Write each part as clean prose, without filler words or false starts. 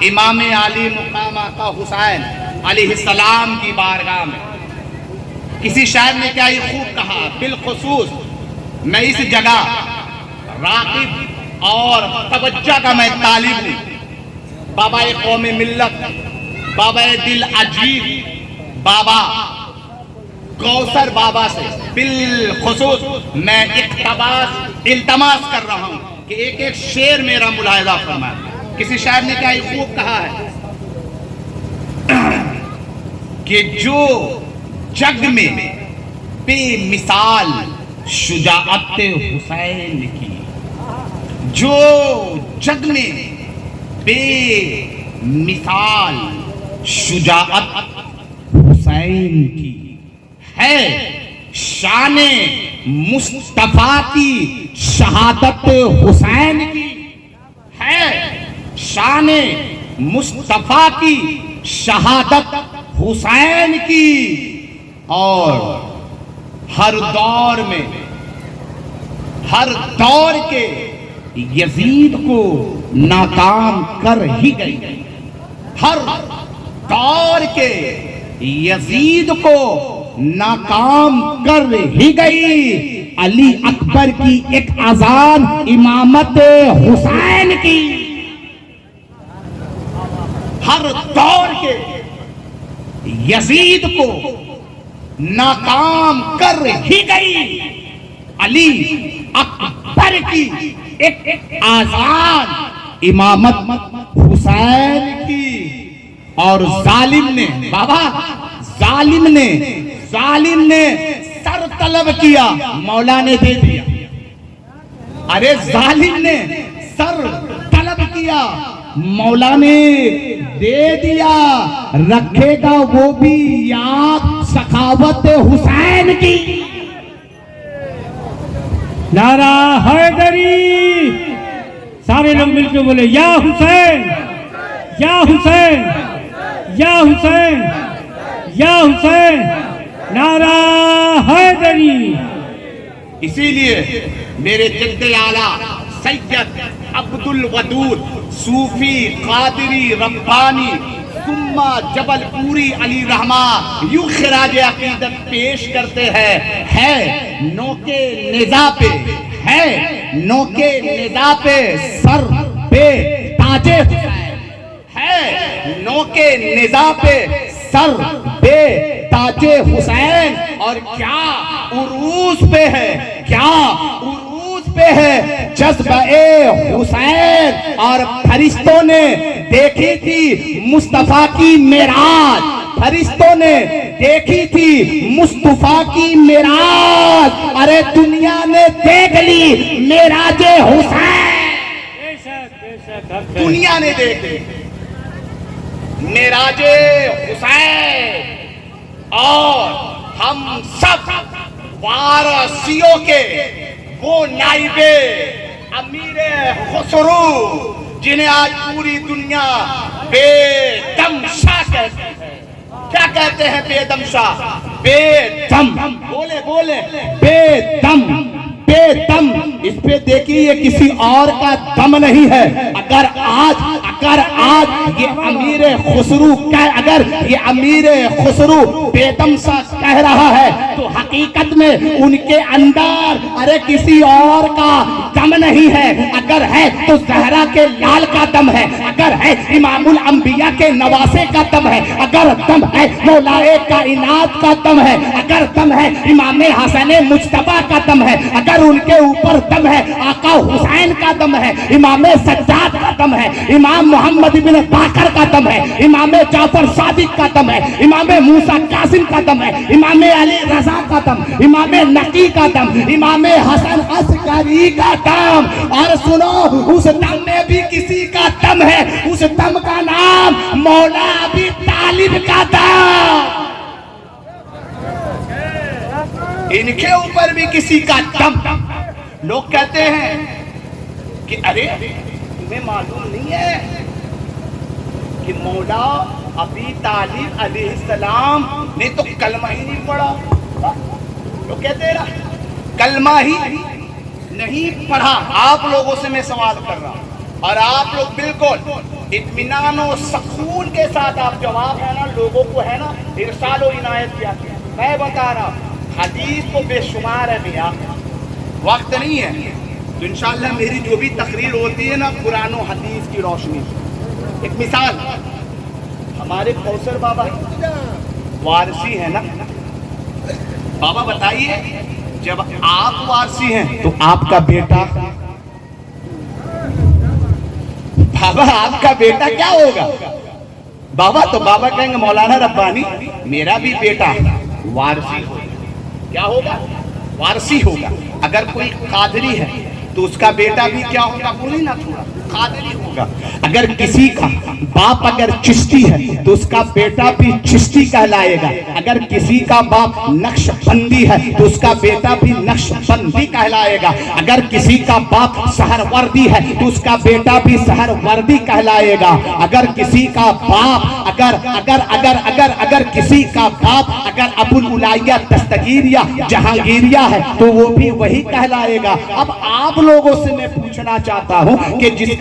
امام علی مقام آقا حسین علیہ السلام کی بارگاہ میں۔ کسی شاعر نے کیا یہ خوب کہا، بالخصوص میں اس جگہ راغب اور توجہ کا میں طالب ہوں، بابا قوم ملت، بابا دل عجیب، بابا کوثر بابا سے بالخصوص میں التماس کر رہا ہوں کہ ایک ایک شعر میرا ملاحظہ فرمائے۔ کسی شاعر نے کیا یہ خوب کہا ہے کہ جو جگ میں بے مثال شجاعت حسین کی، جو جگ میں بے مثال شجاعت حسین کی ہے، شان مصطفیٰ کی شہادت حسین کی ہے، شان مصطفیٰ کی شہادت حسین کی، اور ہر دور میں ہر دور کے یزید کو ناکام کر ہی گئی، ہر دور کے یزید کو ناکام کر ہی گئی، علی اکبر کی ایک اذان امامت حسین کی، ہر دور کے یزید کو ناکام کر ہی گئی، علی اکبر کی ایک اذان امامت حسین کی، اور ظالم نے بابا ظالم نے سر طلب کیا، مولا نے دے دیا۔ ارے ظالم نے سر طلب کیا، مولا نے دے دیا، رکھے گا وہ بھی یاد سخاوت حسین کی۔ نعرہ حیدری، سارے لوگ مل کے بولے یا حسین یا حسین یا حسین یا حسین، نعرہ حیدری۔ اسی لیے میرے جد اعلیٰ سید عبد الودود صوفی قادری ربانی ثم جبل پوری علی رحمہ یوں خراج عقیدت پیش کرتے ہیں، ہے نوکے نزا پہ، ہے نوکے نزا پہ سر پہ تاج حسین، ہے نوکے نزا پہ سر پہ تاج حسین، اور کیا عروج پہ ہے، کیا عروج پہ ہے جذبہ حسین، اور فرشتوں نے دیکھی تھی مصطفیٰ کی معراج، فرشتوں نے دیکھی تھی مصطفیٰ کی معراج، ارے دنیا نے دیکھ لی معراج حسین، دنیا نے دیکھ لی معراج حسین، اور ہم سب وارثیوں کے وہ نائب امیر خسرو جنہیں آج پوری دنیا بے دم شاہ کہتے ہیں۔ کیا کہتے ہیں بے دم شاہ؟ بے دم، بولے بے دم، بے دم۔ اس پہ دیکھیے یہ کسی اور کا دم نہیں ہے۔ اگر آج یہ امیر خسرو اگر یہ امیر خسرو بے دم سا کہہ رہا ہے تو حقیقت میں ان کے اندر ارے کسی اور کا دم نہیں ہے۔ اگر ہے تو زہرا کے لال کا دم ہے، اگر ہے امام الانبیاء کے نواسے کا دم ہے، اگر دم ہے مولائے کائنات کا دم ہے، اگر دم ہے امام حسن مجتبیٰ کا دم ہے، اگر ان کے اوپر دم ہے آقا حسین کا دم ہے، امام سجاد کا دم ہے، امام محمد بن باقر کا دم ہے، امام جعفر صادق کا دم ہے، امام موسیٰ قاسم کا دم ہے، امام علی رضا کا دم، امام نقی کا دم، امام حسن عسکری کا دم، اور سنو اس دم میں بھی کسی کا دم ہے، اس دم کا نام مولا ابی طالب کا دم، ان کے اوپر بھی کسی کا دم۔ لوگ کہتے ہیں کہ ارے تمہیں معلوم نہیں ہے کہ مولا ابی طالب علیہ السلام نے تو کلمہ ہی نہیں پڑھا۔ لوگ کہتے ہیں کلمہ ہی نہیں پڑھا۔ آپ لوگوں سے میں سوال کر رہا ہوں، اور آپ لوگ بالکل اطمینان و سکون کے ساتھ آپ جواب ہے نا لوگوں کو ہے نا ارسال و عنایت کیا. میں بتا رہا ہوں حدیث تو بے شمار ہے میاں, وقت نہیں ہے تو انشاءاللہ میری جو بھی تقریر ہوتی ہے نا قرآن و حدیث کی روشنی. ایک مثال, ہمارے کوثر بابا وارثی ہے نا, بابا بتائیے جب آپ وارثی ہیں تو آپ کا بیٹا, بابا آپ کا بیٹا کیا ہوگا؟ بابا تو بابا کہیں گے مولانا ربانی میرا بھی بیٹا وارثی ہوگا. کیا ہوگا؟ وارثی ہوگا. اگر کوئی قادری ہے تو اس کا بیٹا بھی کیا ہوگا؟ بولی نہ تھوڑا قادری ہوگا. اگر کسی کا باپ اگر چشتی ہے تو اس کا بیٹا بھی چشتی کہلائے گا. اگر کسی کا باپ نقش بندی ہے تو اس کا بیٹا بھی نقش بندی کہلائے گا. اگر کسی کا باپ سہر وردی ہے تو اس کا بیٹا بھی سہر وردی کہلائے گا. اگر کسی کا باپ اگر کسی کا باپ اگر ابو العالیہ دستگیریہ جہانگیریہ ہے تو وہ بھی وہی کہلائے گا. اب آپ لوگوں سے میں پوچھنا چاہتا ہوں کہ جس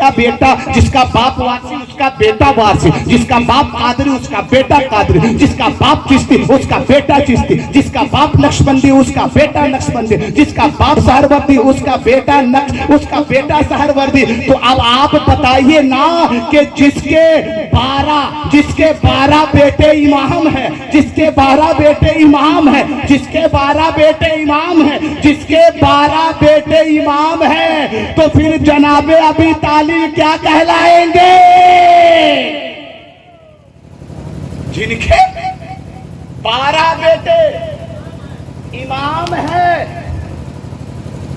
کا باپ وارثی اس کا بیٹا وارثی, جس کا باپ قادری اس کا بیٹا قادری, جس کا باپ چشتی اس کا بیٹا چشتی, جس کا باپ نقشبندی اس کا بیٹا نقشبندی, جس کا باپ سہروردی اس کا بیٹا سہروردی. تو اب آپ بتائیے نا کہ جس کے 12 بیٹے امام ہیں, جس کے 12 بیٹے امام ہیں, جس کے 12 بیٹے امام ہیں, جس کے 12 بیٹے امام ہیں, تو پھر جناب ابی طالب کیا کہلائیں گے؟ جن کے 12 بیٹے امام ہیں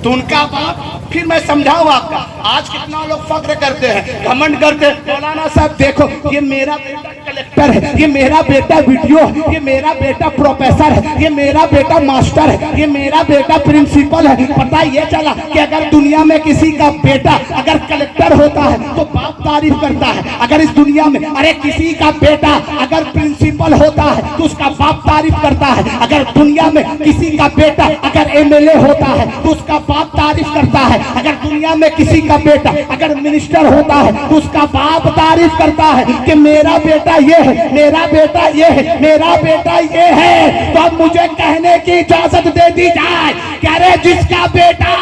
تو ان کا باپ, پھر میں سمجھاؤں آپ کا. آج کتنا لوگ فخر کرتے ہیں, گھمنڈ کرتے ہیں, مولانا صاحب دیکھو یہ میرا بیٹا کلیکٹر ہے, یہ میرا بیٹا ویڈیو ہے, یہ میرا بیٹا پروفیسر ہے, یہ میرا بیٹا ماسٹر ہے, یہ میرا بیٹا پرنسپل ہے. پتہ یہ چلا کہ اگر دنیا میں کسی کا بیٹا اگر کلیکٹر ہوتا ہے تو باپ تعریف کرتا ہے. اگر اس دنیا میں کسی کا بیٹا اگر پرنسپل ہوتا ہے تو اس کا باپ تعریف کرتا ہے. اگر دنیا میں کسی کا بیٹا اگر MLA ہوتا ہے تو اس کا باپ تعریف کرتا ہے. اگر دنیا میں کسی کا بیٹا اگر منسٹر ہوتا ہے تو اس کا باپ تعریف کرتا ہے کہ میرا بیٹا یہ ہے, میرا بیٹا یہ ہے, میرا بیٹا یہ ہے. تو اب مجھے کہنے کی اجازت دے دی جائے کہ ارے جس کا بیٹا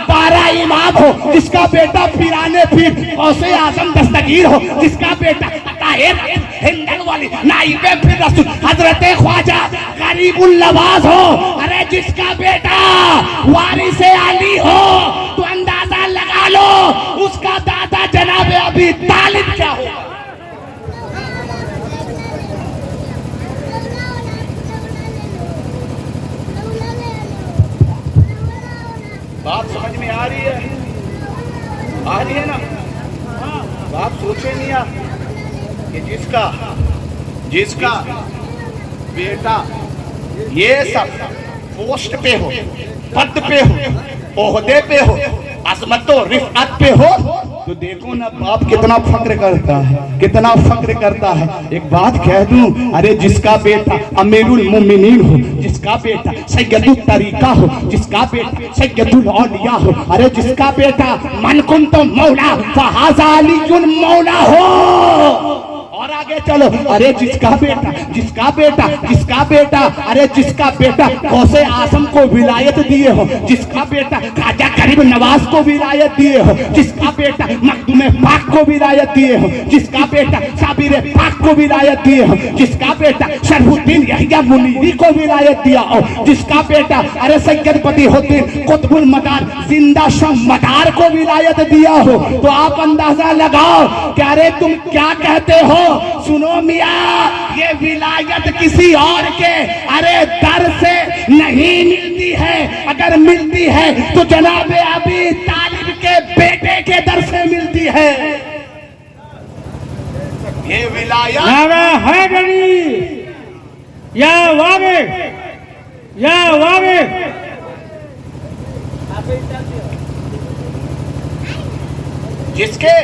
12 امام ہو, جس کا بیٹا پیرانے پیر غوث اعظم دستگیر ہو, جس کا بیٹا ہندن والی نائب پھر رسول حضرت خواجہ غریب النواز ہو, ارے جس کا بیٹا وارث علی ہو تو اندازہ لگا لو اس کا دادا جناب ابی طالب کیا ہوگا. بات سمجھ میں آ رہی ہے نا؟ بات سوچے نہیں آپ کہ جس کا بیٹا یہ سب پوسٹ پہ ہو, پد پہ ہو, عہدے پہ ہو, عظمت و رفعت پہ ہو, تو دیکھو نا باپ کتنا فخر کرتا ہے, کتنا فخر کرتا ہے. ایک بات کہہ دوں, ارے جس کا بیٹا امیر المومنین ہو, جس کا بیٹا سید الطریقہ ہو, جس کا بیٹا سید الاولیاء ہو, ارے جس کا بیٹا من کنت مولا فہذا علی مولا ہو. اور آگے چلو, ارے جس کا بیٹا غوث اعظم کو ولایت دیے ہو, جس کا بیٹا خواجہ غریب نواز کو ولایت دیے ہو, جس کا بیٹا مخدوم پاک کو ولایت دیے ہو, جس کا بیٹا صابر پاک کو ولایت دیے ہو, جس کا بیٹا شرف الدین یحییٰ منیری کو ولایت دیا ہو, جس کا بیٹا ارے سید بدیع الدین قطب المدار زندہ شم مدار کو ولایت دیا ہو, تو آپ اندازہ لگاؤ کہ ارے تم کیا کہتے ہو. سنو میاں, یہ ولایت کسی اور کے در سے نہیں ملتی ہے, اگر ملتی ہے تو جناب ابی طالب کے بیٹے کے در سے ملتی ہے. یہ ولایت نعرہ حیدری یا واقع یا واقع. جس کے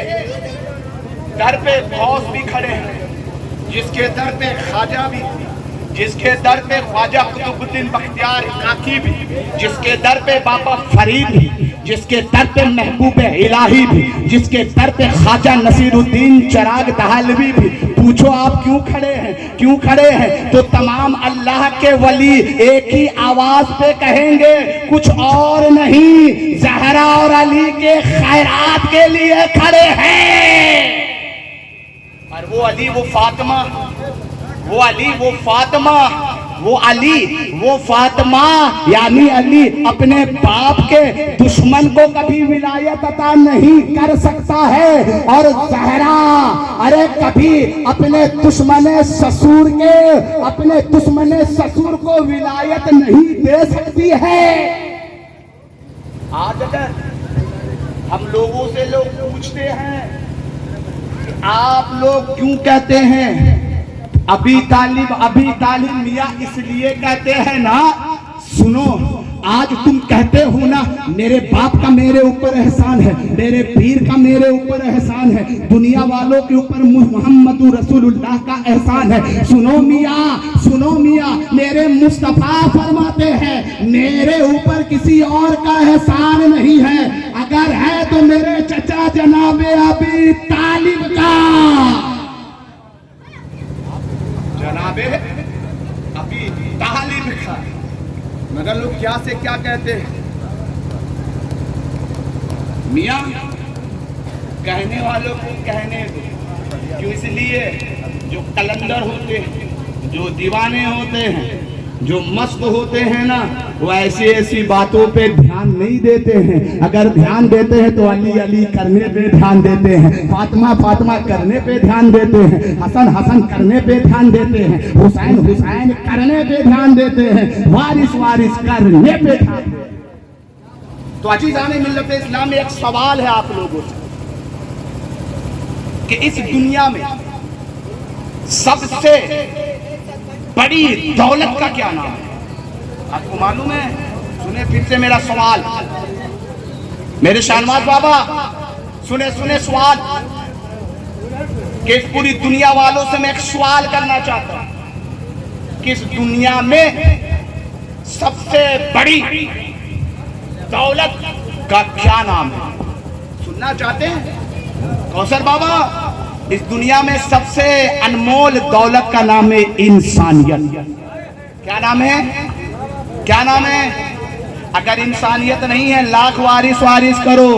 در پہ غوث بھی کھڑے ہیں, جس کے در پہ خواجہ بھی, جس کے در پہ خواجہ قطب الدین بختیار کاکی بھی, جس کے در پہ بابا فرید بھی, جس کے در پہ محبوب الہی بھی، جس کے در پہ خواجہ نصیر الدین چراغ دہلوی بھی، پوچھو آپ کیوں کھڑے ہیں؟ کیوں کھڑے ہیں؟ تو تمام اللہ کے ولی ایک ہی آواز پہ کہیں گے کچھ اور نہیں، زہرا اور علی کے خیرات کے لیے کھڑے ہیں۔ اور وہ علی وہ فاطمہ، وہ علی وہ فاطمہ، وہ علی وہ فاطمہ، یعنی علی اپنے باپ کے دشمن کو کبھی ولایت عطا نہیں کر سکتا ہے، اور زہرا ارے کبھی اپنے دشمن سسور کے، اپنے دشمن سسور کو ولایت نہیں دے سکتی ہے۔ آج اگر ہم لوگوں سے لوگ پوچھتے ہیں کہ آپ لوگ کیوں کہتے ہیں ابھی طالب میاں اس لیے کہتے ہیں نا، سنو آج تم کہتے ہو نا میرے باپ کا میرے اوپر احسان ہے، میرے پیر کا میرے اوپر احسان ہے، دنیا والوں کے اوپر محمد رسول اللہ کا احسان ہے۔ سنو میاں میرے مصطفیٰ فرماتے ہیں میرے اوپر کسی اور کا احسان نہیں ہے، اگر ہے تو میرے چچا جناب ابی طالب کا، جناب ابی طالب کا۔ مگر لوگ کیا سے کیا کہتے ہیں؟ میاں کہنے والوں کو کہنے دو، کیوں؟ اس لیے جو کلندر ہوتے ہیں، جو دیوانے ہوتے ہیں، جو مست ہوتے ہیں نا، وہ ایسی باتوں پہ دھیان نہیں دیتے ہیں۔ اگر دھیان دیتے ہیں تو علی علی کرنے پہ دھیان دیتے ہیں، فاطمہ فاطمہ کرنے پہ دھیان دیتے ہیں، حسن حسن کرنے پہ دھیان دیتے ہیں، حسین حسین کرنے پہ دھیان دیتے ہیں، وارث وارث کرنے پہ دھیان دیتے ہیں۔ تو عزیزان ملت اسلام میں ایک سوال ہے آپ لوگوں سے کہ اس دنیا میں سب سے بڑی دولت کا کیا نام ہے؟ آپ کو معلوم ہے؟ سنیں پھر سے میرا سوال، میرے شاہنواز بابا سنیں سوال، کہ اس پوری دنیا والوں سے میں ایک سوال کرنا چاہتا ہوں کہ اس دنیا میں سب سے بڑی دولت کا کیا نام ہے؟ سننا چاہتے ہیں کوثر بابا؟ اس دنیا میں سب سے انمول دولت کا نام ہے انسانیت۔ کیا نام ہے؟ کیا نام ہے؟ اگر انسانیت نہیں ہے، لاکھ وارث کرو،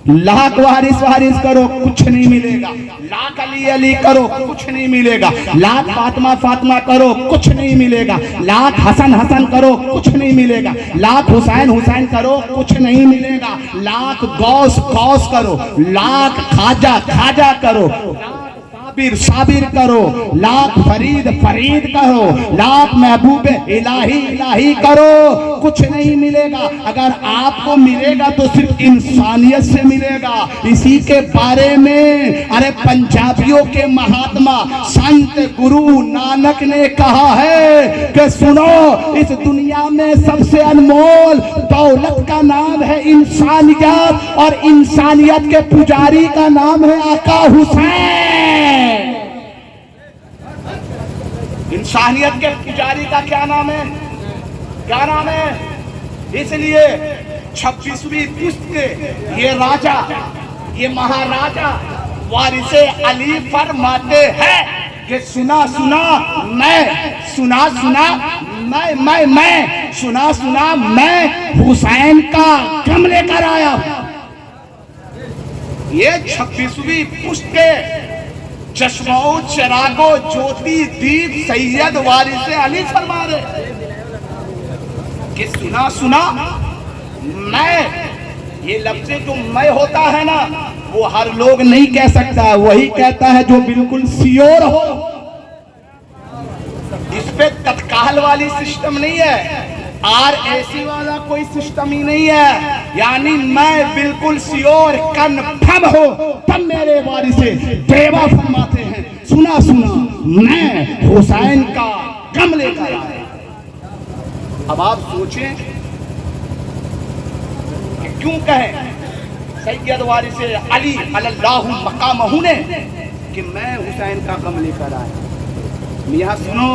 لاکھ وارث کرو، کچھ نہیں ملے گا، لاکھ علی کرو، کچھ نہیں ملے گا، لاکھ فاطمہ کرو، کچھ نہیں ملے گا، لاکھ حسن کرو، کچھ نہیں ملے گا، لاکھ حسین کرو، کچھ نہیں ملے گا، لاکھ غوث کرو، لاکھ خواجہ کرو، صابر کرو، لاکھ فرید کرو، لاکھ محبوب الہی کرو، کچھ نہیں ملے گا۔ اگر آپ کو ملے گا تو صرف انسانیت سے ملے گا۔ اسی کے بارے میں ارے پنجابیوں کے مہاتما سنت گرو نانک نے کہا ہے کہ سنو، اس دنیا میں سب سے انمول دولت کا نام ہے انسانیت، اور انسانیت کے پجاری کا نام ہے آقا حسین۔ انسانیت کے پجاری کا کیا نام ہے؟ کیا نام ہے؟ اس لیے 26ویں پشت کے یہ راجہ، یہ مہاراجہ وارث علی فرماتے ہیں کہ سنا میں حسین کا غم لے کر آیا ہوں۔ یہ 26ویں پشت کے چشموں چراغو جوتی دیپ سید وارث علی فرما رہے کہ سنا میں، یہ لفظ جو میں ہوتا ہے نا، وہ ہر لوگ نہیں کہہ سکتا، وہی کہتا ہے جو بالکل سیور ہو۔ اس پہ تتکال والی سسٹم نہیں ہے، RAC والا کوئی سسٹم ہی نہیں ہے، یعنی میں بالکل سیور کنفرم ہو، تب میرے وارث دیوا فرماتے ہیں سنا میں حسین کا غم لے کر آیا۔ اب آپ سوچیں کہ کیوں کہیں سید وارث علی علی اللہ مقامہ نے کہ میں حسین کا غم لے کر آیا۔ میاں سنو،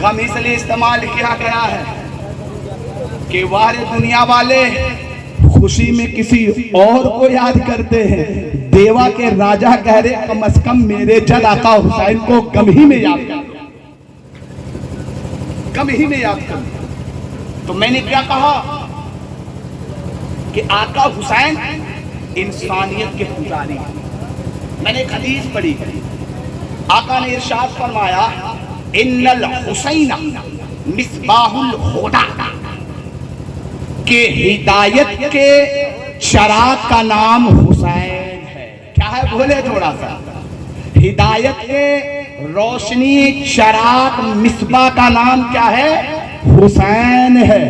غم اس لیے استعمال کیا گیا ہے کہ وارث دنیا والے خوشی میں کسی اور کو یاد کرتے ہیں. دیوا کے راجہ کہہ رہے کم از کم میرے جد آقا حسین کو کم ہی میں یاد کر, کم ہی میں یاد کر. تو میں نے کیا کہا کہ آقا حسین انسانیت کے پجاری ہیں. میں نے ایک حدیث پڑھی, آقا نے ارشاد فرمایا ان الحسین مصباح الہدی, کہ ہدایت کے چراغ کا نام حسین ہے. کیا ہے بولے تھوڑا سا, ہدایت کے روشنی چراغ مصباح کا نام کیا ہے؟ حسین ہے.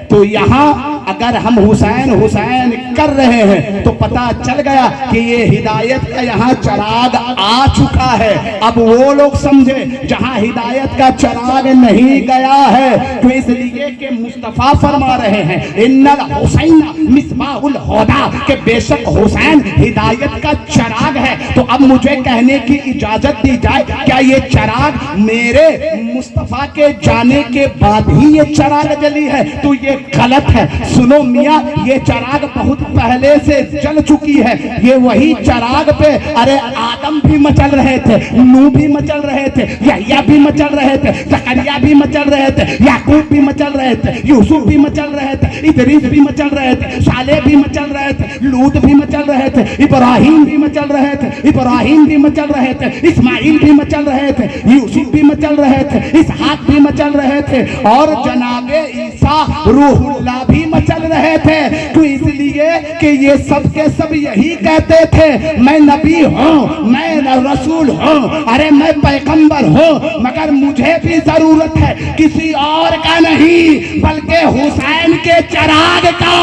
تو یہاں اگر ہم حسین حسین کر رہے ہیں تو پتا چل گیا کہ یہ ہدایت کا یہاں چراغ آ چکا ہے. اب وہ لوگ سمجھے جہاں ہدایت کا چراغ نہیں گیا ہے, تو اس لیے کہ مصطفیٰ فرما رہے ہیں ان الحسین مصباح الہدی, کہ بے شک حسین ہدایت کا چراغ ہے. تو اب مجھے کہنے کی اجازت دی جائے, کیا یہ چراغ میرے مصطفیٰ کے جانے کے بعد ہی یہ چراغ جلی ہے؟ تو یہ غلط ہے. سنو میاں, یہ چراغ بہت پہلے سے جل چکی ہے. یہ وہی چراغ پہ ارے آدم بھی مچل رہے تھے, نوح بھی مچل رہے تھے, یحییٰ بھی مچل رہے تھے, زکریا بھی مچل رہے تھے, یعقوب بھی مچل رہے تھے, یوسف بھی مچل رہے تھے, ادریس بھی مچل رہے تھے, صالح بھی مچل رہے تھے, لوط بھی مچل رہے تھے, ابراہیم بھی مچل رہے تھے, ابراہیم بھی مچل رہے تھے, اسماعیل بھی مچل رہے تھے, یوسف بھی مچل رہے تھے, اسحاق بھی مچل رہے تھے, اور جناب عیسیٰ روح اللہ بھی مچل رہے تھے. تو اس لیے کہ یہ سب کے سب یہی کہتے تھے میں نبی ہوں, میں رسول ہوں, ارے میں پیغمبر ہوں, مگر مجھے بھی ضرورت ہے کسی اور کا نہیں بلکہ حسین کے چراغ کا.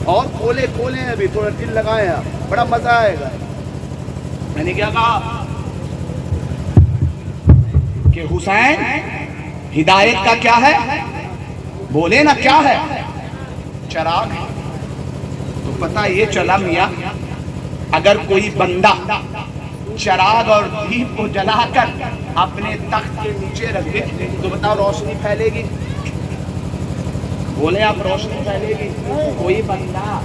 اور کھولے ابھی تھوڑا دل لگائیں, بڑا مزہ آئے گا. میں نے کیا کہا کہ حسین ہدایت کا کیا ہے؟ بولے نا کیا ہے؟ چراغ. تو پتہ یہ چلا میاں, اگر کوئی بندہ چراغ اور دیپ کو جلا کر اپنے تخت کے نیچے رکھے تو بتاؤ روشنی پھیلے گی؟ بولے آپ, روشنی پھیلے گی؟ کوئی بندہ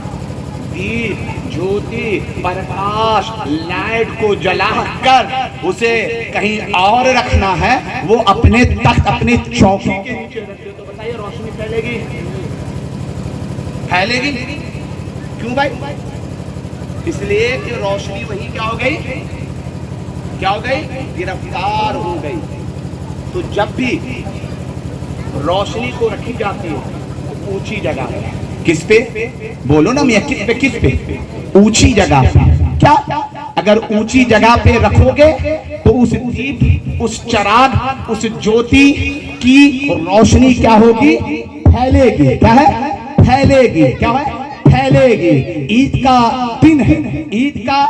دیپ, جوتی, پرکاش, لائٹ کو جلا کر اسے کہیں اور رکھنا ہے, وہ اپنے تخت اپنی چوکی کے نیچے رکھے تو بتائیے روشنی پھیلے گی؟ پھیلے گی؟ کیوں بھائی؟ اس لیے کہ روشنی وہی کیا ہو گئی, کیا ہو گئی, گرفتار ہو گئی. تو جب بھی روشنی کو رکھی جاتی ہے اونچی جگہ ہے. کس پہ؟ بولو نا میاں, کس پہ؟ کس پہ؟ اونچی جگہ پہ. کیا اگر اونچی جگہ پہ رکھو گے تو اس دیپ, اس چراغ, اس جوتی کی روشنی کیا ہوگی؟ پھیلے گی. کیا ہے؟ پھیلے گی. کیا ہے؟ پھیلے گی. عید کا دن ہے, عید کا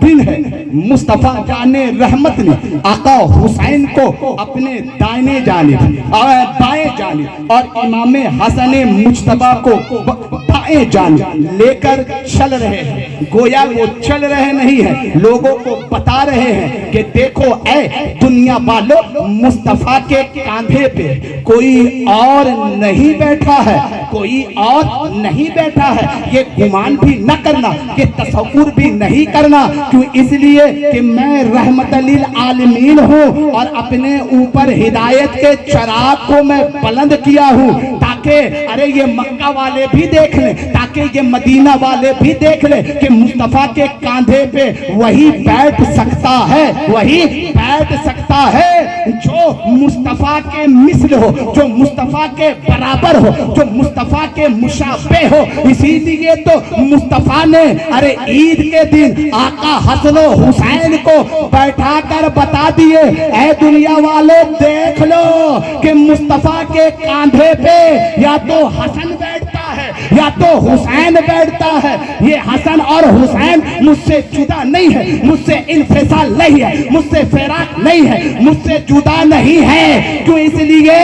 دن ہے. مصطفیٰ جان رحمت نے آقا حسین کو اپنے دائیں جانب اور بائیں جانب اور امام حسن مجتبی کو بائیں جانب لے کر چل رہے ہیں. گویا وہ چل رہے نہیں ہیں, لوگوں کو بتا رہے ہیں کہ دیکھو اے دنیا والو, مصطفیٰ کے کاندھے پہ کوئی اور نہیں بیٹھا ہے, کوئی اور نہیں بیٹھا ہے. یہ گمان بھی نہ کرنا, یہ تصور بھی نہیں کرنا. کیوں؟ اس لیے کہ میں رحمت للعالمین ہوں اور اپنے اوپر ہدایت کے چراغ کو میں بلند کیا ہوں تاکہ ارے یہ مکہ والے بھی دیکھ لیں, تاکہ یہ مدینہ والے بھی دیکھ لیں کہ مصطفیٰ کے کاندھے پہ وہی بیٹھ سکتا ہے, وہی بیٹھ سکتا ہے جو مصطفیٰ کے مثل ہو, جو مصطفیٰ کے برابر ہو, جو مصطفیٰ کے مشابہ ہو. اسی لیے تو مصطفیٰ نے ارے عید کے دن آقا حسن و حسین کو بیٹھا کر بتا دیے اے دنیا والے دیکھ لو کہ مصطفیٰ کے کاندھے پہ یا تو حسن بیٹھتا ہے یا تو حسین بیٹھتا ہے. یہ حسن اور حسین مجھ سے جدا نہیں ہے, مجھ سے انفصال نہیں ہے, مجھ سے فراق نہیں ہے, مجھ سے جدا نہیں ہے. کیوں؟ اس لیے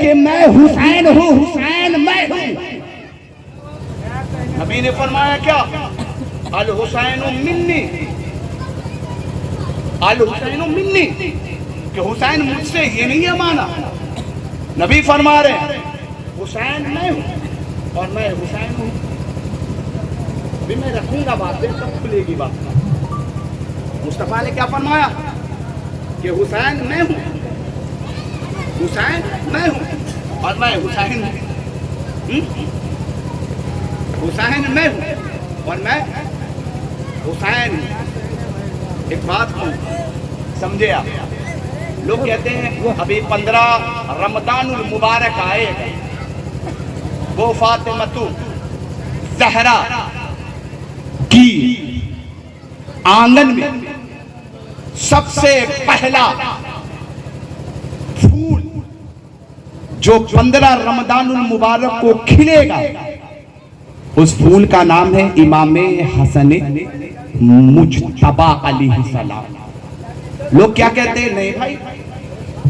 کہ میں حسین ہوں, حسین میں ہوں. نبی نے فرمایا کیا؟ الحسین منی, الحسین منی, کہ حسین مجھ سے یہ نہیں ہے مانا. نبی فرما رہے حسین میں ہوں اور میں حسین ہوں. ابھی میں رکھوں گا بات پہ تب کھلے گی بات. مصطفیٰ نے کیا فرمایا کہ حسین میں ہوں, حسین میں ہوں اور میں حسین ہوں. حسین میں ہوں اور میں حسین ہوں. ایک بات ہوں سمجھے آپ, لوگ کہتے ہیں ابھی 15 رمضان المبارک آئے ہیں, وہ فاطمہ زہرا کی آنگن میں سب سے پہلا پھول جو 15 رمضان المبارک کو کھلے گا, اس پھول کا نام ہے امام حسن مجتبی علیہ السلام. لوگ کیا کہتے ہیں, نہیں بھائی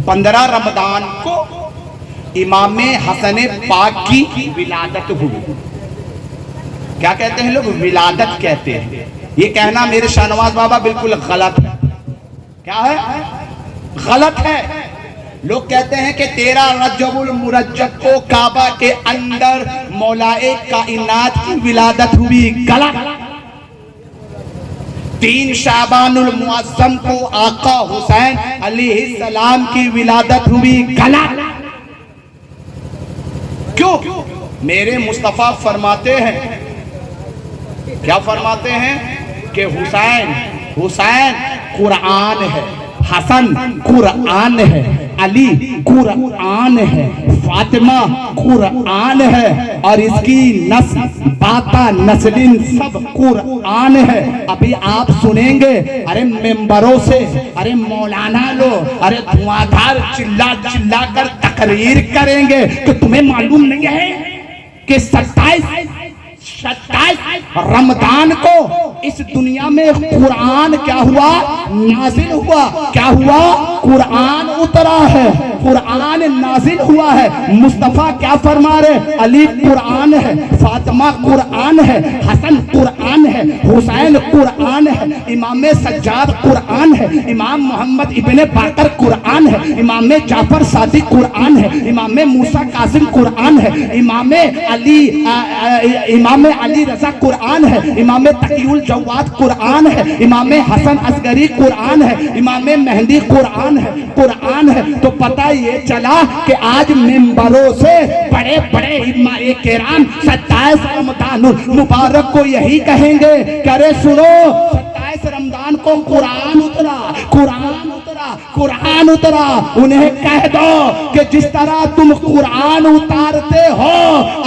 15 رمضان کو امام حسن پاک کی ولادت ہوئی. کیا کہتے ہیں لوگ, ولادت کہتے ہیں. یہ کہنا میرے شاہ نواز بابا بالکل غلط ہے. کیا ہے, غلط ہے. لوگ کہتے ہیں کہ 13 رجب المرجب کو کعبہ کے اندر مولائے کائنات کی ولادت ہوئی. غلط. 3 شعبان المعظم کو آقا حسین علیہ السلام کی ولادت ہوئی. غلط. کیوں؟ میرے مصطفیٰ فرماتے ہیں, کیا فرماتے ہیں کہ حسین قرآن ہے, حسن قرآن ہے, علی قرآن ہے, فاطمہ قرآن ہے, اور اس کی نسل باتا نسلین سب قرآن ہے. ابھی آپ سنیں گے ارے ممبروں سے, ارے مولانا لو, ارے دھواں چلا چلا کر تقریر کریں گے کہ تمہیں معلوم نہیں ہے کہ 27 رمضان کو اس دنیا میں قرآن کیا ہوا, نازل ہوا. کیا ہوا, قرآن اترا ہے, قرآن نازل ہوا ہے. مصطفیٰ کیا فرما رہے, علی قرآن ہے, فاطمہ قرآن ہے, حسن قرآن ہے, حسین قرآن ہے, امام سجاد قرآن ہے, امام محمد ابن باقر قرآن ہے, امام جعفر صادق قرآن ہے, امام موسیٰ کاظم قرآن ہے, امام علی رضا قرآن ہے, امام تقی الجواد قرآن ہے, امام حسن عسکری قرآن ہے, امام مہدی قرآن ہے. قرآن ہے تو پتہ یہ چلا کہ آج ممبروں سے بڑے بڑے علماء کرام 27 رمضان المبارک کو یہی کہیں گے کہ ارے سنو, 27 رمضان کو قرآن اترا, قرآن اترا, قرآن اترا. انہیں کہہ دو کہ جس طرح تم قرآن اتارتے ہو,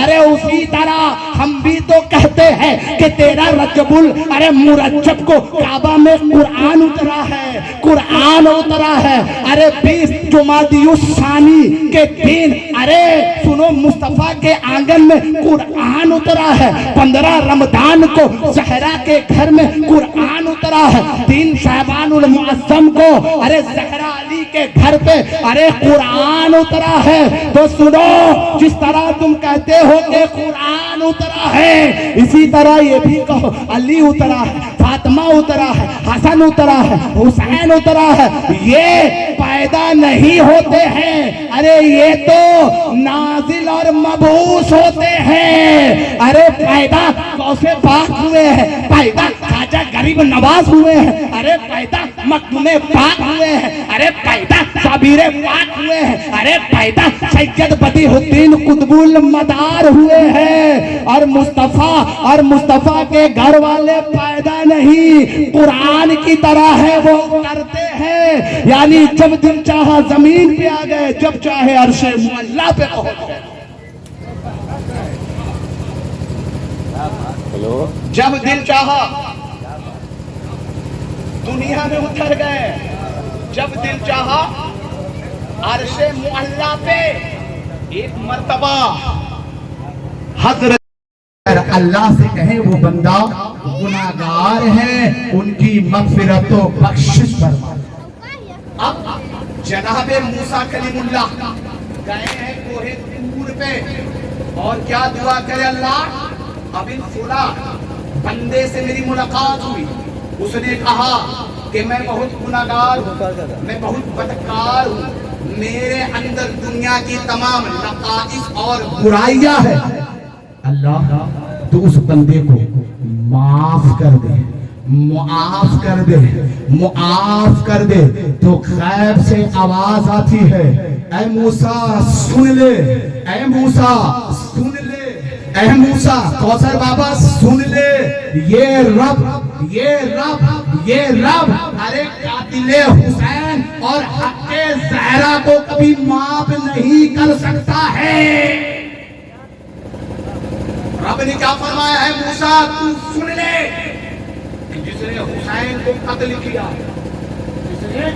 ارے اسی طرح ہم بھی تو کہتے ہیں کہ 13 رجب المرجب کو کعبہ میں قرآن اترا ہے, قرآن اترا ہے. ارے 20 جمادی الثانی کے دن ارے سنو مصطفیٰ کے آنگن میں قرآن اترا ہے. 15 رمضان کو زہرا کے گھر میں قرآن اترا ہے. 3 شعبان المعظم کو ارے زہرا علی کے گھر پہ ارے قرآن اترا ہے. تو سنو, جس طرح تم کہتے ہو کہ قرآن اترا ہے, اسی طرح یہ بھی کہو علی اترا ہے, فاطمہ اترا ہے, حسن اترا ہے, حسین اترا ہے. یہ پیدا نہیں ہوتے ہیں, ارے یہ تو نازل اور مبعوث ہوتے ہیں. ارے پیدا غوث پاک ہوئے ہیں, پیدا خواجہ غریب نواز ہوئے ہیں, ارے پیدا مخدوم پاک ہوئے ہیں, ارے پیدا صابر پاک ہوئے ہیں, ارے پیدا سید بدیع الدین قطب المدار ہوئے ہیں. اور مصطفیٰ کے گھر والے پیدا نہیں, قرآن کی طرح ہے وہ کرتے ہیں. یعنی جب دل چاہا زمین پہ آ گئے, جب چاہے عرش معلیٰ پہ پہنچ گئے. جب دل چاہا دنیا میں اتر گئے, جب دل چاہا عرش معلیٰ پہ. ایک مرتبہ حضرت اللہ سے کہیں وہ بندہ گناہگار ہے, ان کی مغفرت و بخشش فرما. اب جناب موسیٰ کلیم اللہ گئے ہیں کوہ طور پہ, اور کیا دعا کرے اللہ, اب ان فلاں بندے سے میری ملاقات ہوئی. اس نے کہا کہ میں بہت گناہگار ہوں, میں بہت بدکار ہوں, میرے اندر دنیا کی تمام نقائص اور برائیاں ہیں. اللہ تو اس بندے کو معاف کر دے، معاف کر دے، معاف کر دے۔ تو غیب سے آواز آتی ہے، اے موسیٰ سن لے، اے موسیٰ سن لے، اے موسیٰ، کوثر بابا سن لے، یہ رب ارے قاتل حسین اور حق زہرا کو کبھی معاف نہیں کر سکتا ہے۔ رب نے کیا فرمایا ہے؟ موسیٰ تو سن لے، جس نے حسین کو قتل کیا، جس نے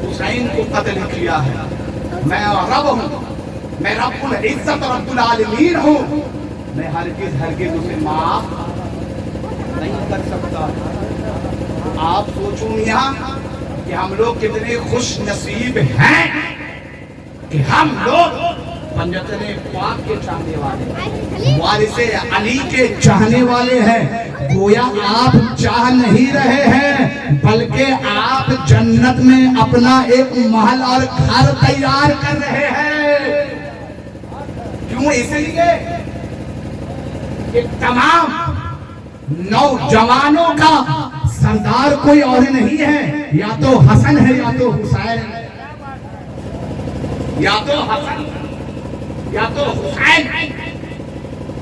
حسین کو قتل کیا ہے، میں رب ہوں، میں رب العزت رب العالمین ہوں، میں ہرگز اسے معاف نہیں کر سکتا۔ آپ سوچوں میاں کہ ہم لوگ کتنے خوش نصیب ہیں کہ ہم لوگ پنجتن پاک کے چاہنے والے، وارث علی کے چاہنے والے ہیں۔ گویا آپ چاہ نہیں رہے ہیں بلکہ آپ جنت میں اپنا ایک محل اور گھر تیار کر رہے ہیں۔ کیوں؟ اس لیے کہ تمام نوجوانوں کا سردار کوئی اور نہیں ہے، یا تو حسن ہے یا تو حسین، یا تو حسن یا تو حسین۔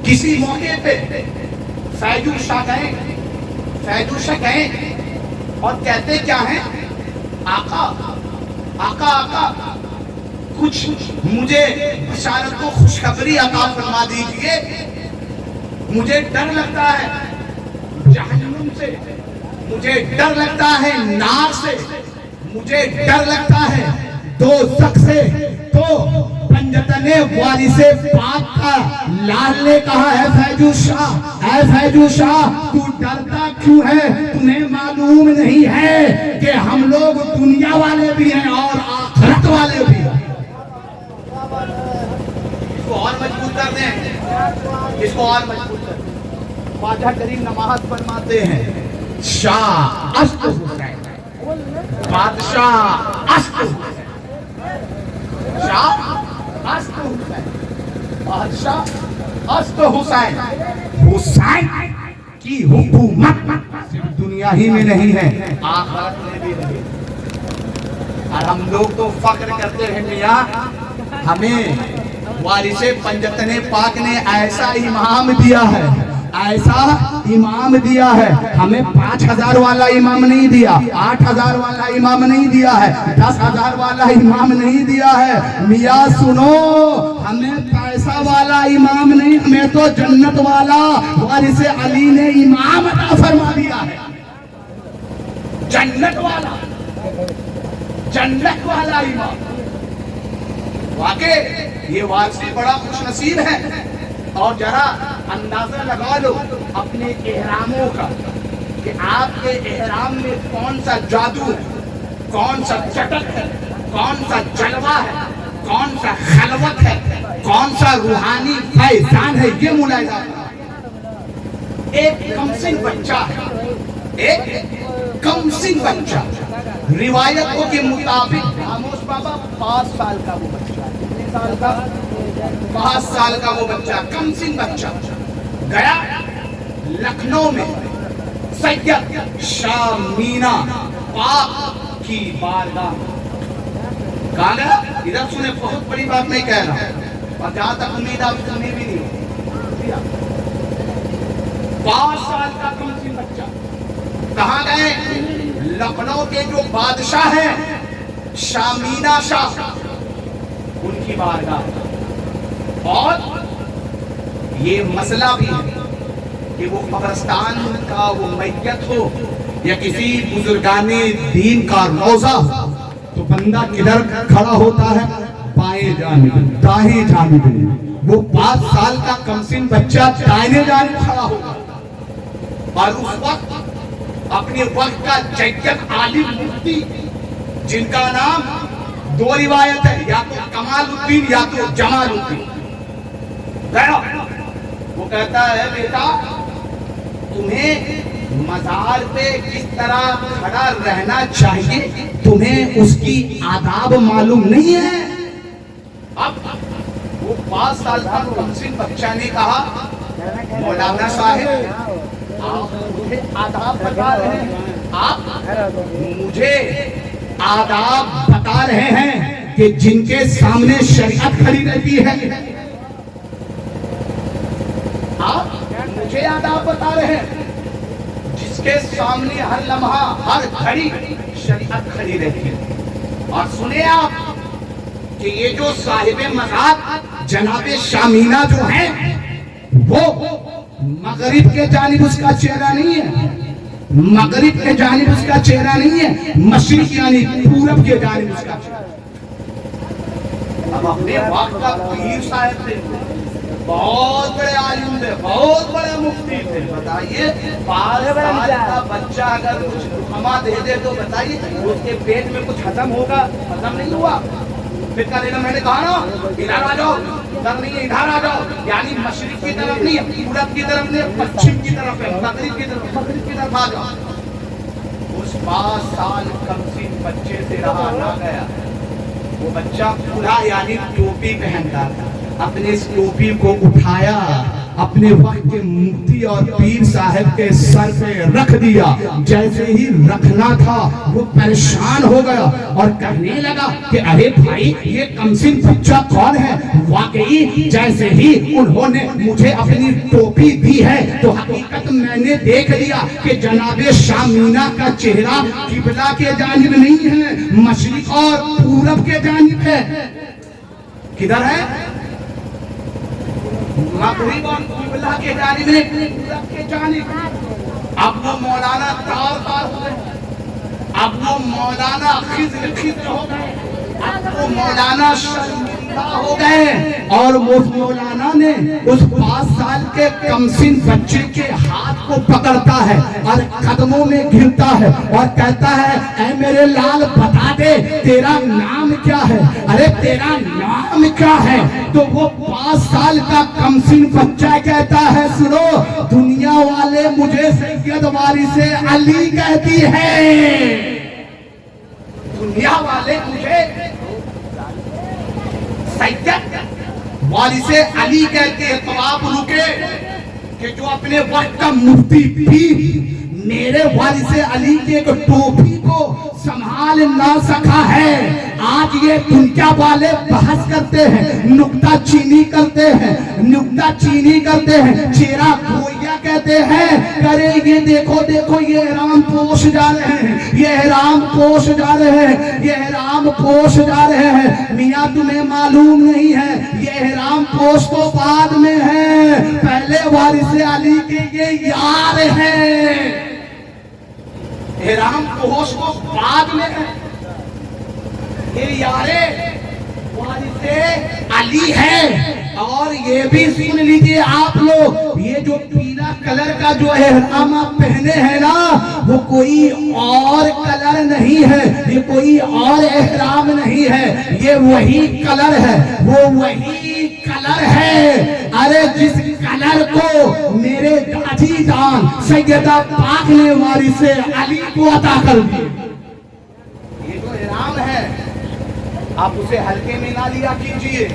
کسی موقع پہ فیضو شاہ گئے اور کہتے کیا ہیں؟ آقا آقا آقا کچھ مجھے بشارت و خوشخبری عطا فرما دیجئے، مجھے ڈر لگتا ہے جہنم سے، مجھے ڈر لگتا ہے نار سے، مجھے ڈر لگتا ہے دوزخ سے۔ تو پنجتن وارث پاک کا لال نے کہا ہے فیضو شاہ، اے فیضو شاہ تو ڈرتا کیوں ہے؟ تمہیں معلوم نہیں ہے کہ ہم لوگ دنیا والے بھی ہیں اور آخرت والے بھی ہیں۔ اس کو اور مضبوط کر دیں، اس کو اور مضبوط کر دیں۔ خواجہ کریم نماز فرماتے ہیں، شاہ اشت حسین، بادشاہ اشت حسین، شاہ اشت حسین، بادشاہ اشت حسین۔ حسین کی حکومت صرف دنیا ہی میں نہیں ہے، آخرت میں بھی نہیں۔ اور ہم لوگ تو فخر کرتے ہیں میاں، ہمیں وارث پنجتن پاک نے ایسا امام دیا ہے، ایسا امام دیا ہے۔ ہمیں 5000 والا امام نہیں دیا، 8000 والا امام نہیں دیا ہے، 10,000 والا امام نہیں دیا ہے۔ میاں سنو، ہمیں پیسہ والا امام نہیں، ہمیں تو جنت والا وارث علی نے امام عطا فرما دیا ہے۔ جنت والا، جنت والا امام۔ واقعی یہ وارثی بڑا خوش نصیب ہے۔ اور ذرا اندازہ لگا لو اپنے احراموں کا کہ آپ کے احرام میں کون سا جادو ہے، کون سا چٹک ہے، کون سا جلوہ ہے، کون سا خلوت ہے، کون سا روحانی فیضان ہے، یہ ملاحظہ کرو۔ ایک کمسن بچہ ہے، ایک کمسن بچہ، روایتوں کے مطابق خاموش بابا 5 سال کا وہ بچہ ہے۔ کتنے سال کا؟ 5 سال کا وہ بچہ، کمسن بچہ گیا لکھنؤ میں سید شاہ مینا پاک کی بارگاہ۔ کہاں گیا؟ ادھر سنے، بہت بڑی بات نہیں کہہ رہا، اور جہاں تک امید آپ سنی بھی نہیں ہو۔ 5 سال کا کمسن بچہ کہاں گئے؟ لکھنؤ کے جو بادشاہ ہیں شاہ مینا شاہ، ان کی بارگاہ۔ اور یہ مسئلہ بھی ہے کہ وہ قبرستان کا وہ میت ہو یا کسی بزرگان دین کا روضہ ہو تو بندہ کدھر کھڑا ہوتا ہے؟ بائیں جانب، دائیں جانب۔ وہ 5 سال کا کمسن بچہ دائیں جانب کھڑا ہوگا، اور اس وقت اپنے وقت کا جید عالم مفتی جن کا نام 2 روایت ہے، یا تو کمال الدین یا تو جمال الدین، وہ کہتا ہے بیٹا تمہیں مزار پہ کس طرح کھڑا رہنا چاہیے، تمہیں اس کی آداب معلوم نہیں ہے۔ اب وہ 5 سال کا کمسن بچہ نے کہا مولانا صاحب آپ مجھے آداب بتا رہے ہیں، آپ مجھے آداب بتا رہے ہیں کہ جن کے سامنے شریعت کھڑی رہتی ہے، آپ مجھے آداب بتا رہے ہیں جس کے سامنے ہر لمحہ ہر گھڑی شریعت کھڑی رہتی ہے۔ اور سنیں آپ کہ یہ جو صاحب مزاد جناب شامینہ جو ہیں وہ مغرب کے جانب اس کا چہرہ نہیں ہے، مغرب کے جانب اس کا چہرہ نہیں ہے، مشرق یعنی پورب کے جانب اس کا چہرہ۔ اب اپنے وقت کا پیر صاحب تھے، بہت بڑے عالم تھے، بہت بڑے مفتی تھے، بتائیے 5 سال کا بچہ اگر کچھ لقمہ دے دے تو بتائیے اس کے پیٹ میں کچھ ہضم ہوگا؟ ہضم نہیں ہوا۔ پھر کہا دینا میں نے کہا نا ادھر آ جاؤ، ادھر نہیں ہے ادھر آ جاؤ، یعنی مشرق کی طرف نہیں ہے، پورب کی طرف نہیں، پچھم کی طرف ہے، مغرب کی طرف، مغرب کی طرف آ جاؤ۔ اس 5 سال کمسن بچے سے رہا نہ گیا۔ وہ بچہ پورا یعنی ٹوپی پہنتا تھا، اپنے اس ٹوپی کو اٹھایا، اپنے وقت کے مفتی اور پیر صاحب کے سر پہ رکھ دیا۔ جیسے ہی رکھنا تھا وہ پریشان ہو گیا اور کہنے لگا کہ ارے بھائی یہ کمسن بچہ کون ہے؟ واقعی جیسے ہی انہوں نے مجھے اپنی ٹوپی دی ہے تو حقیقت میں نے دیکھ لیا کہ جناب شامینہ کا چہرہ قبلہ کے جانب نہیں ہے، مشرق اور پورب کے جانب ہے۔ کدھر ہے؟ مغرب اور قبلہ کے جانب نے، پورب کے جانب۔ اب وہ مولانا تار تار ہو گئے، اب وہ مولانا خضر خضر ہو گئے، اب وہ مولانا شرمندہ ہو گئے، اور وہ مولانا نے اس 5 سال کے کمسن بچے کے ہاتھ کو پکڑتا ہے اور قدموں میں گرتا ہے اور کہتا ہے اے میرے لال بتا دے تیرا نام کیا ہے؟ ارے تیرا نام کیا ہے؟ تو وہ 5 سال کا کمسن بچہ کہتا ہے سنو دنیا والے مجھے سید وارث علی کہتی ہے، دنیا والے مجھے سید وارث علی کہتے ہیں۔ تو آپ رکے کہ جو اپنے وقت کا مفتی بھی میرے وارث علی کے ایک ٹوپی کو سنبھال نہ سکا ہے، آج یہ دنیا والے بحث کرتے ہیں، نکتہ چینی کرتے ہیں، نکتہ چینی کرتے ہیں، چہرہ گویا کہتے ہیں، کرے یہ دیکھو دیکھو یہ احرام پوش جا رہے ہیں، یہ احرام پوش جا رہے ہیں، یہ احرام پوش جا رہے ہیں۔ میاں تمہیں معلوم نہیں ہے یہ احرام پوش تو بعد میں ہے، پہلے وارث علی کے یہ یار ہیں، احرام پوش کو بعد میں ہے، یہ یارے وارث علی ہے۔ اور یہ بھی سن لیجئے آپ لوگ، یہ جو پیلا کلر کا جو احرام آپ پہنے ہیں نا وہ کوئی اور کلر نہیں ہے، یہ کوئی اور احرام نہیں ہے، یہ وہی کلر ہے، وہ وہی کلر ہے، ارے جس کلر کو میرے دادی جان سیدہ پاک نے وارث علی کو عطا کر دی۔ یہ جو احرام ہے آپ اسے ہلکے میں نہ لیا کیجئے،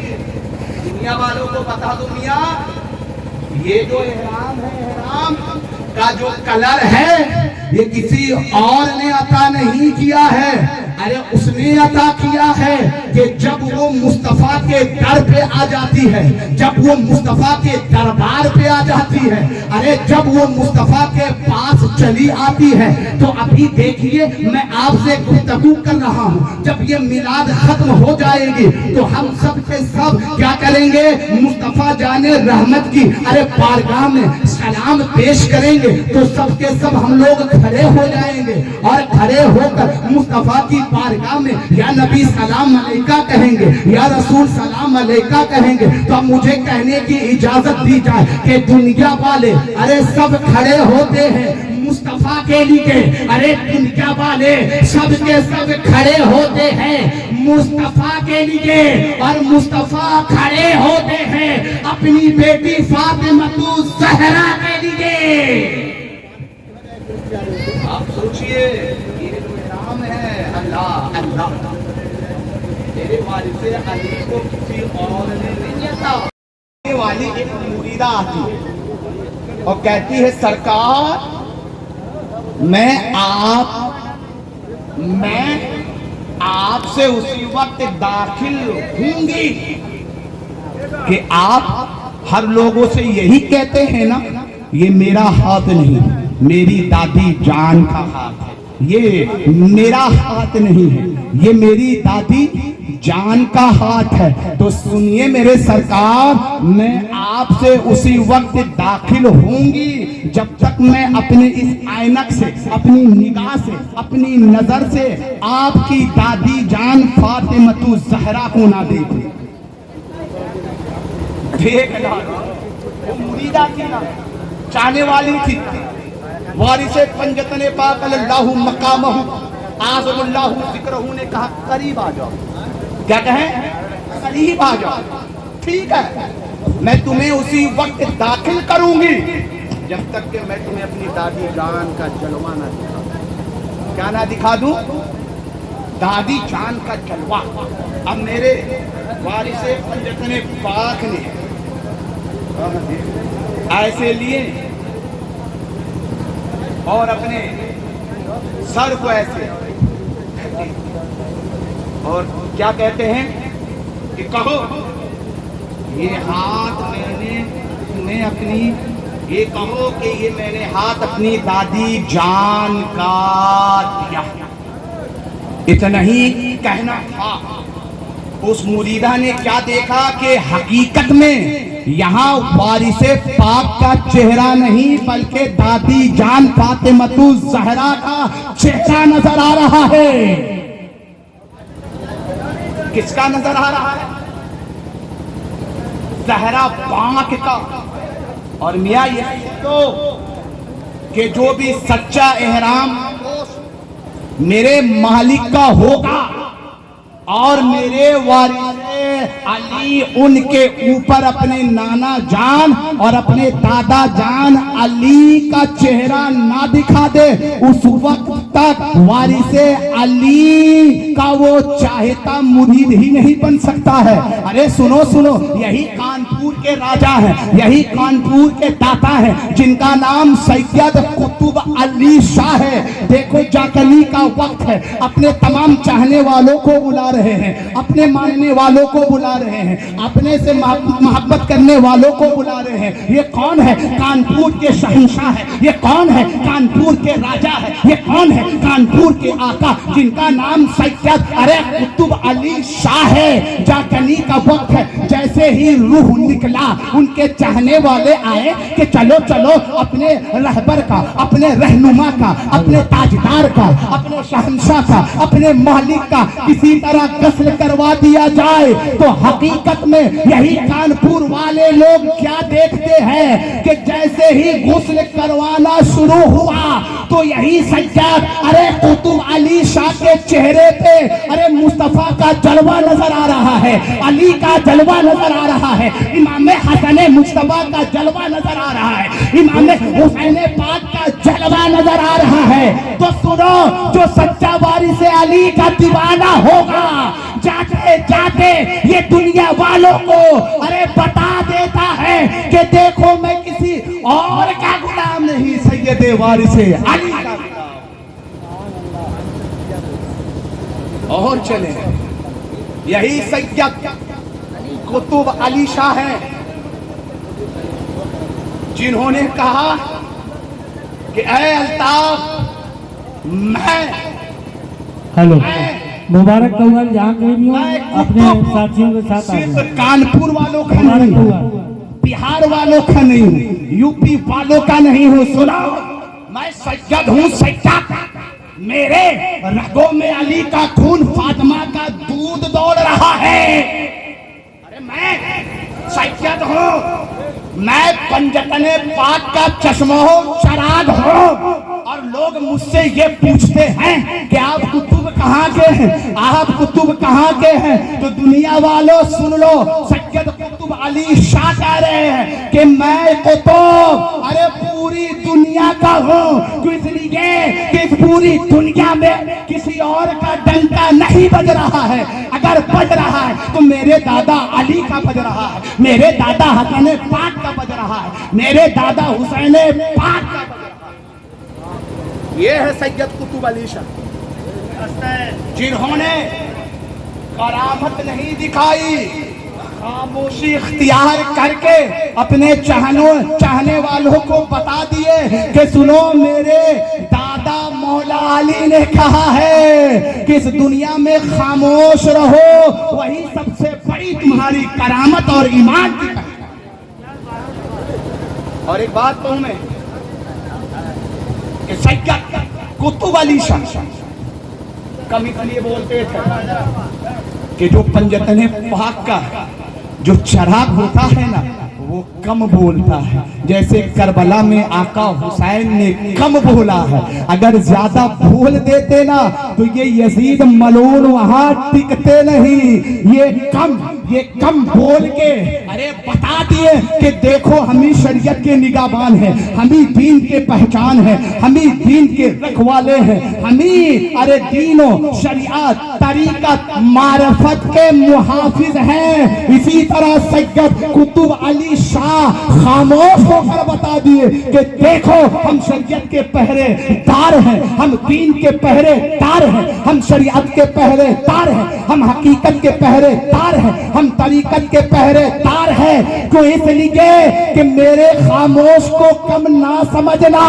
دنیا والوں کو بتا دو میاں یہ جو احرام ہے، احرام کا جو کلر ہے یہ کسی اور نے عطا نہیں کیا ہے، ارے اس نے عطا کیا ہے کہ جب وہ مصطفیٰ کے در پہ آ جاتی ہے، جب وہ مصطفیٰ کے دربار پہ آ جاتی ہے، ارے جب وہ مصطفیٰ کے پاس چلی آتی ہے تو ابھی دیکھیے میں آپ سے گفتگو کر رہا ہوں، جب یہ میلاد ختم ہو جائے گی تو ہم سب کے سب کیا کریں گے؟ مصطفیٰ جان رحمت کی ارے بارگاہ میں سلام پیش کریں گے تو سب کے سب ہم لوگ کھڑے ہو جائیں گے اور کھڑے ہو کر مصطفیٰ کی بارگاہ میں یا نبی سلام علیکہ کہیں گے یا رسول سلام علیکہ کہیں گے۔ تو اب مجھے کہنے کی اجازت دی جائے کہ دنیا والے ارے سب کھڑے ہوتے ہیں مصطفیٰ کے لیے، ارے دنیا والے سب کے سب کھڑے ہوتے ہیں مصطفیٰ کے لیے، اور مصطفیٰ کھڑے ہوتے ہیں اپنی بیٹی فاطمہ الزہرا کے لیے۔ آپ سوچئے یہ جو احرام ہے، اللہ اللہ میرے وارث علی کو کسی اور نے نہیں دیتا. یہ والی ایک مریدہ آتی ہے اور کہتی ہے سرکار میں آپ سے اسی وقت داخل ہوں گی کہ آپ ہر لوگوں سے یہی کہتے ہیں نا یہ میرا ہاتھ نہیں میری دادی جان کا ہاتھ ہے, یہ میرا ہاتھ نہیں ہے یہ میری دادی جان کا ہاتھ ہے. تو سنیے میرے سرکار میں آپ سے اسی وقت داخل ہوں گی جب تک میں اپنے اس عینک سے اپنی نگاہ سے اپنی نظر سے آپ کی دادی جان فاطمۃ الزہرا کو نہ دیکھوں. دیکھ لا وہ مریدہ تھی نا, چاہنے والی تھی. وارث پنجتن پاک اللہ مقامہ اعظم اللہ ذکرہ نے کہا قریب آ جاؤ. کیا کہیں؟ قریب آ جاؤ. ٹھیک ہے میں تمہیں اسی وقت داخل کروں گی جب تک کہ میں تمہیں اپنی دادی جان کا جلوہ نہ دکھا دوں. کیا نہ دکھا دوں؟ دادی جان کا جلوہ. اب میرے وارث پنجتن پاک نے ایسے لیے اور اپنے سر کو ایسے اور کیا کہتے ہیں کہ کہو یہ ہاتھ میں نے تمہیں اپنی, یہ کہو کہ یہ میں نے ہاتھ اپنی دادی جان کا دیا. اتنا ہی کہنا تھا. اس مریدہ نے کیا دیکھا کہ حقیقت میں یہاں وارث پاک کا چہرہ نہیں بلکہ دادی جان فاطمۃ الزہرا کا چہرہ نظر آ رہا ہے. کس کا نظر آ رہا ہے؟ زہرا پاک کا. اور میاں یہ تو کہ جو بھی سچا احرام میرے مالک کا ہوگا اور میرے وارث علی ان کے اوپر اپنے نانا جان اور اپنے دادا جان علی کا چہرہ نہ دکھا دے اس وقت تک وارث علی کا وہ چاہتا مرید ہی نہیں بن سکتا ہے. ارے سنو سنو, یہی کانپور کے راجا ہیں, یہی کانپور کے داتا ہیں جن کا نام سید قطب علی شاہ ہے. دیکھو جاگنی کا وقت ہے, اپنے تمام چاہنے والوں کو بلا رہے ہیں, اپنے ماننے والوں کو بلا رہے ہیں, اپنے سے محبت کرنے والوں کو بلا رہے ہیں. یہ کون ہے؟ کانپور کے شہنشاہ ہے. یہ کون ہے؟ کانپور کے راجا ہے. یہ کون ہے؟ کانپور کے آقا جن کا نام سید قطب علی شاہ ہے. جاگنی کا وقت ہے, جیسے ہی روح نکلا ان کے چاہنے والے آئے کہ چلو چلو اپنے رہبر کا, اپنے رہنما کا, اپنے تاجدار کا, اپنے شہنشاہ کا, اپنے مالک کا کسی طرح غسل کروا دیا جائے. تو حقیقت میں یہی کانپور والے لوگ کیا دیکھتے ہیں کہ جیسے ہی غسل کروانا شروع ہوا تو یہی سجاد قطب علی شاہ کے چہرے پہ مصطفیٰ کا جلوہ نظر آ رہا ہے, علی کا جلوہ نظر آ رہا ہے, امام حسن مصطفیٰ کا جلوہ نظر آ رہا ہے, امام حسین پاک کا جلوہ نظر آ رہا ہے. تو سنو, جو سچا وارث علی کا دیوانہ ہوگا جاتے جاتے یہ دنیا والوں کو بتا دیتا ہے کہ دیکھو میں کسی اور کا غلام نہیں, سید وارث علی کا. اور چلے یہی سید قطب علی شاہ ہیں جنہوں نے کہا کہ اے الطاف میں مبارک کول جہاں کہیں بھی ہوں اپنے ساتھیوں کے ساتھ آ صرف کانپور والوں کا نہیں ہوں, بہار والوں کا نہیں ہوں, یو پی والوں کا نہیں ہوں. سنا, میں سید ہوں, سید. میرے رگوں میں علی کا خون, فاطمہ کا دودھ دوڑ رہا ہے. میں سید ہوں, میں پنجتن پاک کا چشمہ ہوں, چراغ ہوں. اور لوگ مجھ سے یہ پوچھتے ہیں کہ آپ قطب کہاں کے ہیں, آپ قطب کہاں کے ہیں. تو دنیا والوں سن لو, سید قطب علی شاہ کہہ رہے ہیں کہ میں قطب پوری دنیا دنیا کا ہوں، تو اس لیے کہ اس پوری دنیا میں کسی اور کا ڈنکا نہیں بج رہا ہے، اگر بج رہا ہے تو میرے دادا علی کا بج رہا ہے، میرے دادا حسن پاک کا بج رہا ہے، میرے دادا حسین پاک کا بج رہا ہے۔ یہ ہے سید قطب علی شاہ، جنہوں نے کرامت نہیں دکھائی، خاموشی اختیار کر کے اپنے چاہنے والوں کو بتا دیے کہ سنو، میرے دادا مولا علی نے کہا ہے کہ اس دنیا میں خاموش رہو، وہی سب سے بڑی تمہاری کرامت اور ایمان کی پہچان۔ اور ایک بات کہوں میں کہ سید قطب علی شاہ کم اس لیے بولتے تھے کہ جو پنجتن پاک کا جو چراغ ہوتا ہے نا وہ کم بولتا ہے، جیسے کربلا میں آقا حسین نے کم بولا ہے، اگر زیادہ بول دیتے نا تو یہ یزید ملعون وہاں ٹکتے نہیں، یہ کم بول کے ارے بتا دیے کہ دیکھو ہمیں شریعت کے نگہبان ہیں، ہمیں دین کے پہچان ہے، ہمیں دین کے رکھوالے ہیں، ہمیں ارے دین و شریعت طریقت معرفت کے محافظ ہیں۔ اسی طرح سید قطب علی شاہ خاموش ہو کر بتا دیے کہ دیکھو ہم شریعت کے پہرے دار ہیں، ہم دین کے پہرے دار ہیں، ہم شریعت کے پہرے دار ہیں، ہم حقیقت کے پہرے دار ہیں، ہم طریقت کے پہرے دار ہیں۔ کیوں؟ اس لیے کہ میرے خاموش کو کم نہ سمجھنا،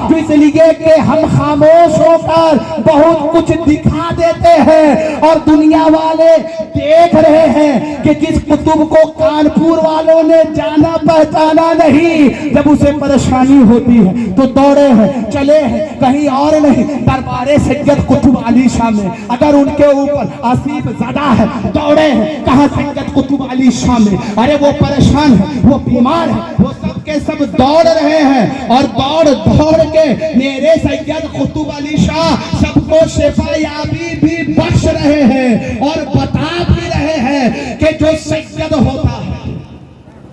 کیوں؟ اس لیے کہ ہم خاموش ہو کر بہت کچھ دکھا دیتے ہیں اور دنیا والے دیکھ رہے ہیں کہ جس قطب کو کانپور والوں نے جانا پہچانا نہیں، جب اسے پریشانی ہوتی ہے تو دوڑے ہیں، چلے ہیں، کہیں اور نہیں، دربار سید قطب علی شاہ میں۔ اگر ان کے اوپر آصف زدہ ہے، دوڑے ہیں، کہاں سید قطب علی شاہ میں۔ ارے وہ پریشان ہے، وہ بیمار ہے، وہ سب کے سب دوڑ رہے ہیں اور دوڑ کے میرے سید قطب علی شاہ سب کو شفا یابی بھی بخش رہے ہیں اور بتا بھی رہے ہیں کہ جو سید ہوتا ہے،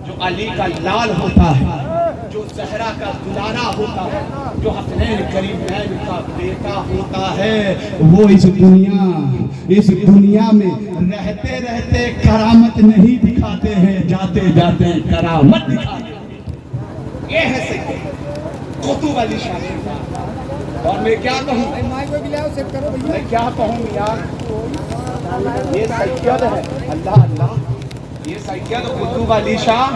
جو علی کا لال ہوتا ہے، جو زہرا کا دلارا ہوتا ہے، جو حسنین کریمین کا بیٹا ہوتا ہے، وہ اس دنیا میں رہتے رہتے کرامت نہیں دکھاتے ہیں، جاتے جاتے کرامت دکھاتے ہیں۔ یہ ہے سید قطب علی شاہ۔ اور میں کیا کہوں یار، یہ سید ہے، اللہ، یہ سید قطب علی شاہ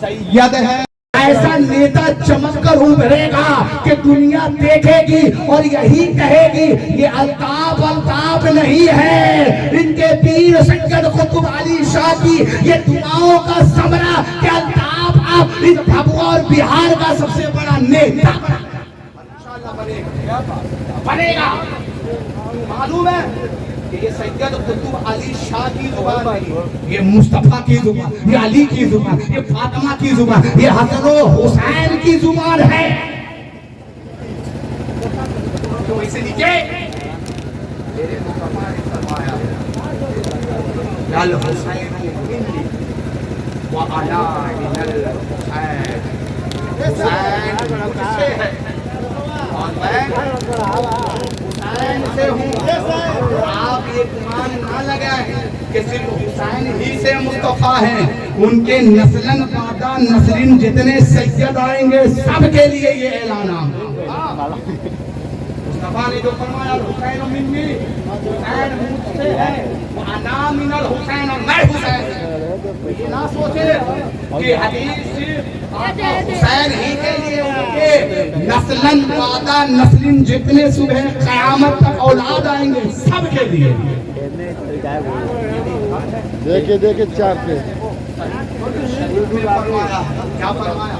سید ہے۔ ایسا نیتا چمک کر ابھرے گا کہ دنیا دیکھے گی اور یہی کہے گی یہ الطاف نہیں ہے، ان کے پیر سید قطب علی شاہ کی یہ دعاؤں کا ثمرہ کہ الطاف آپ ان بھبوا اور بہار کا سب سے بڑا نیتا بنے گا۔ معلوم ہے کہ یہ سید قطب علی شاہ کی زبان نہیں، یہ مصطفیٰ کی زبان، یہ علی کی زبان، یہ فاطمہ کی زبان، یہ حسن و حسین کی زبان ہے۔ تو اسے لیجئے میرے مصطفیٰ نے فرمایا الحسین منی وعلی من الحسین، حسین مجھ سے ہے اور میں حسین سے ہوں۔ آپ یہ گمان نہ لگائیں کہ صرف حسین ہی سے مصطفیٰ ہیں، ان کے نسلن بعد نسلن جتنے سید آئیں گے سب کے لیے یہ اعلان ہے۔ مصطفیٰ نے جو فرمایا الحسین منی، حسین مجھ سے ہے، وانا من الحسین، اور میں حسین ہوں۔ یہ نہ سوچے کہ حدیث صرف حسین ہی کے لیے، ان کے نسلن بعد نسلن جتنے صبح قیامت تک اولاد آئیں گے سب کے لیے۔ دیکھے چار پہ کیا فرمایا؟